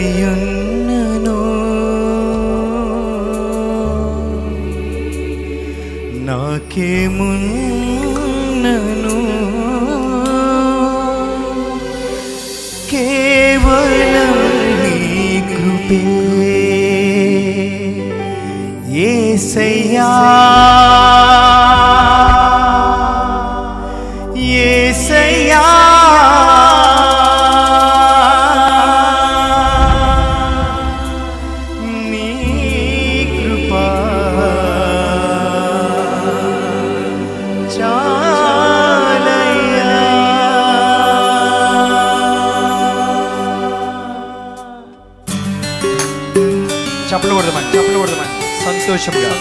నేనయున్నను నాకేమున్నను కేవలం నీ కృపే యేసయ్యా యేసయ్యా నీ కృపా చాలయ్యా. చప్పట్లు కొడదామని సంతోషంగా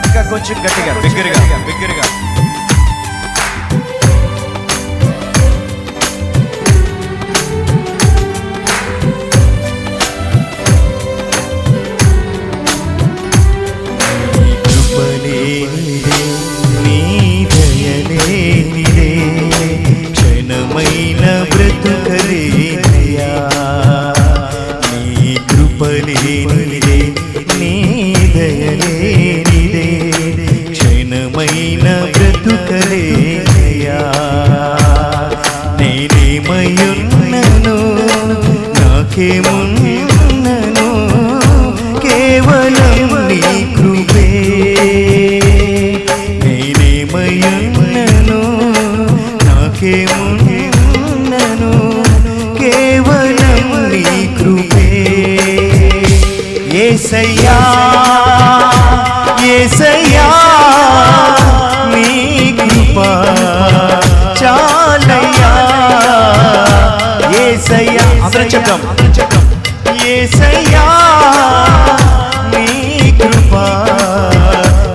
ఇంకా కొంచెం గట్టిగా బిగ్గరగా నీ దయలేనిదే క్షణమైన బ్రతుకలేనయ్యా. నీ కృపలేనిదే నీ దయలేనిదే క్షణమైన బ్రతుకలేనయ్యా. నేనేమయున్నను నాకేమున్నను కేవలం నీ కృపే. నేనేమయున్నను నాకేమున్నను కేవలం నీ కృపే. యేసయ్యా యేసయ్యా నీ కృపా చాలయ్యా. యేసయ్యా అందరం చెప్తాం. యేసయ్యా నీ కృపా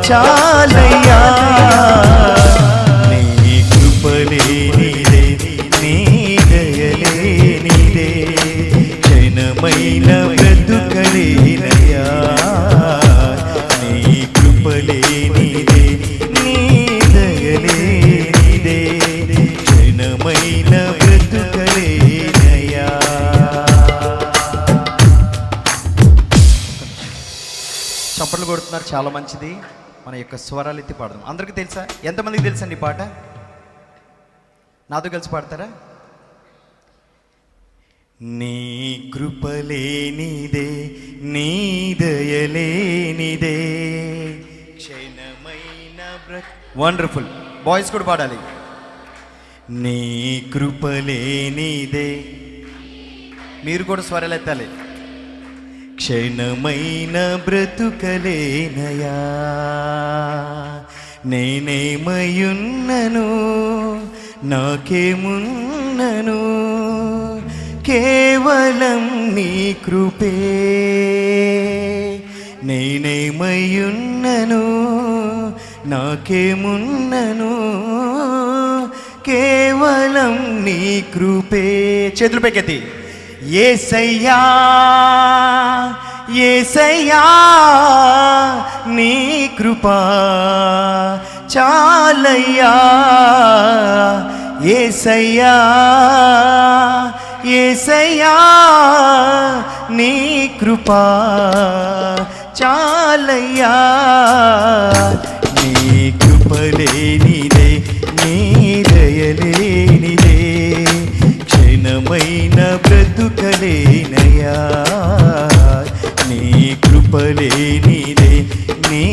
చాలయ్యా. నీ కృపలేనిదే నీ దయలేనిదే క్షణమైన బ్రతుకలేనయ్యా. నీ కృపలేనిదే నీ దయలేనిదే క్షణమైన బ్రతుకలేనయ్యా. చప్పట్లు కొడుతున్నారు, చాలా మంచిది. మన యొక్క స్వరాలు ఎత్తి పాడదాం. అందరికీ తెలుసా? ఎంతమందికి తెలుసండి ఈ పాట? నాతో కలిసి పాడతారా? నీ కృపలేనిదే నీ దయలేనిదే క్షణమైన వండర్ఫుల్. బాయ్స్ కూడా పాడాలి. నీ కృపలేనిదే, మీరు కూడా స్వరాలు ఎత్తాలి. క్షణమైన బ్రతుకలేనయా. నేనేమయున్నను నాకేమున్నను కేవలం నీ కృపే. నేనేమయున్నను నాకేమున్నను కేవలం నీ కృపే. చేతులు పైకెత్తి. యేసయ్యా యేసయ్యా నీ కృపా చాలయ్యా. యేసయ్యా యేసయ్యా నీ కృపా చాలయ్యా. నీ కృపలేనిదే నీ దయలేనిదే క్షణమైన బ్రతుకలేనయ్యా. నీ కృపలేనిదే నీ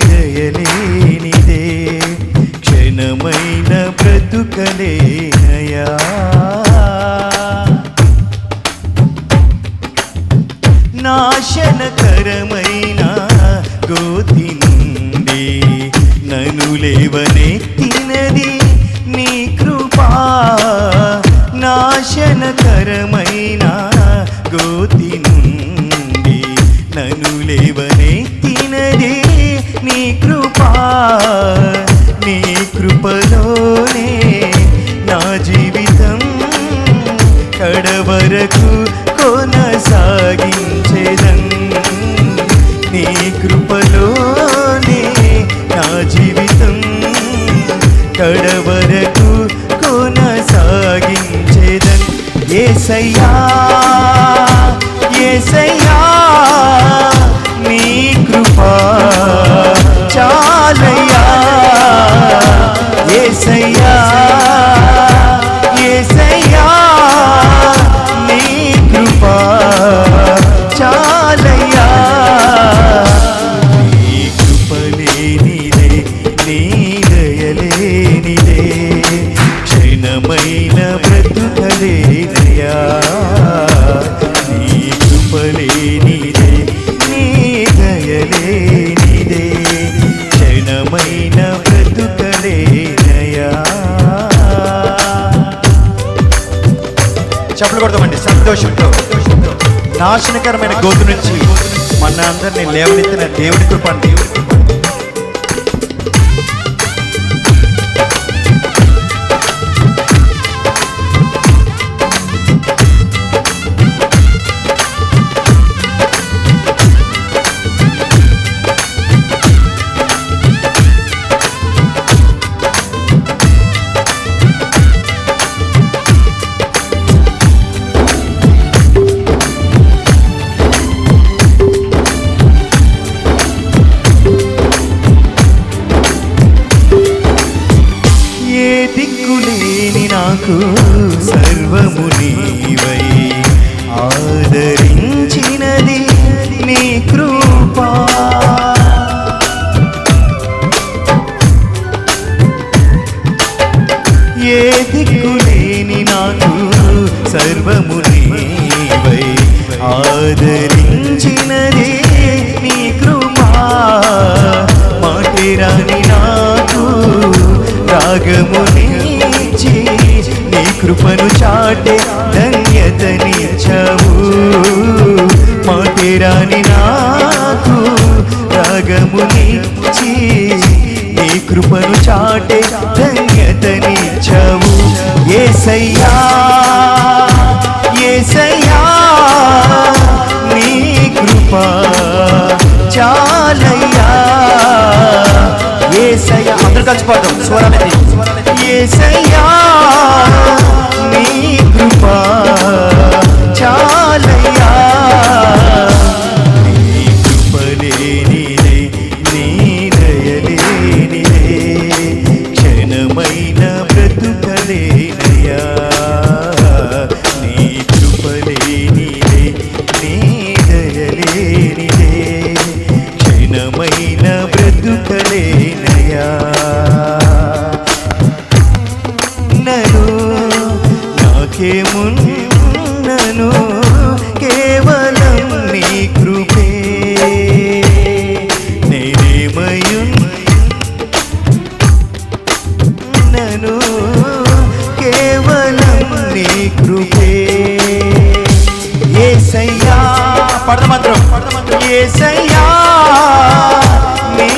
దయలేనిదే క్షణమైన బ్రతుకలేనయ్యా. నాశనకరమైన గోతి నుండి నన్ను లేవనెత్తినది నీ కృపా. నాశనకరమైన గోతి నుండి నన్ను లేవనెత్తినది నీ కృపా. నీ కృపలోనే నా జీవితం కడవరకు కొనసాగించెదన్. కడవరకు కొనసాగించేదన్. యేసయ్యా యేసయ్యా నీ కృపా చాలయ్యా. యేసయ్యా యేసయ్యా నీ కృపా చాలయ్యా. నీ కృపలేనిదే నీ దయలేనిదే క్షణమైన బ్రతుకలేనయ్యా. నీ కృపలేనిదే నీ దయలేనిదే క్షణమైన బ్రతుకలేనయ్యా. చప్పలు కొడతామండి సంతోషంతో. నాశనకరమైన గోతు నుంచి మన అందరినీ లేవనెత్తిన దేవుడి కృప అండి. దిక్కులేని నాకు సర్వము నీవై ఆదరించినది నీ కృపా. ఏ దిక్కులేని నాకు సర్వము నీవై ఆదరించినది నీ కృపా. మాటేరాని నాకు రాగమునిచ్చి నీ కృపను చాటే ధన్యతనిచ్చావు. మాటేరాని నాకు రాగమునిచ్చి నీ కృపను చాటే ధన్యతనిచ్చావు. యేసయ్యా యేసయ్యా నీ కృపా చాలయ్యా. యేసయ్యా అందరూ కలిసి పాడదాం స్వరాలెత్తి. యేసయ్యా నీ కృపా చాలయ్యా. నీ కృపలేనిదే నీ దయలేనిదే క్షణమైన బ్రతుకలేనయ్యా. నీ కృపలేనిదే నీ దయలేనిదే క్షణమైన బ్రతుకలేనయ్యా. నను నాకేమున్నను కేవలం నీ కృపే. నేనేమయున్నను కేవలం నీ కృపే. యేసయ్యా పడమంత్రం యేసయ్యా నీ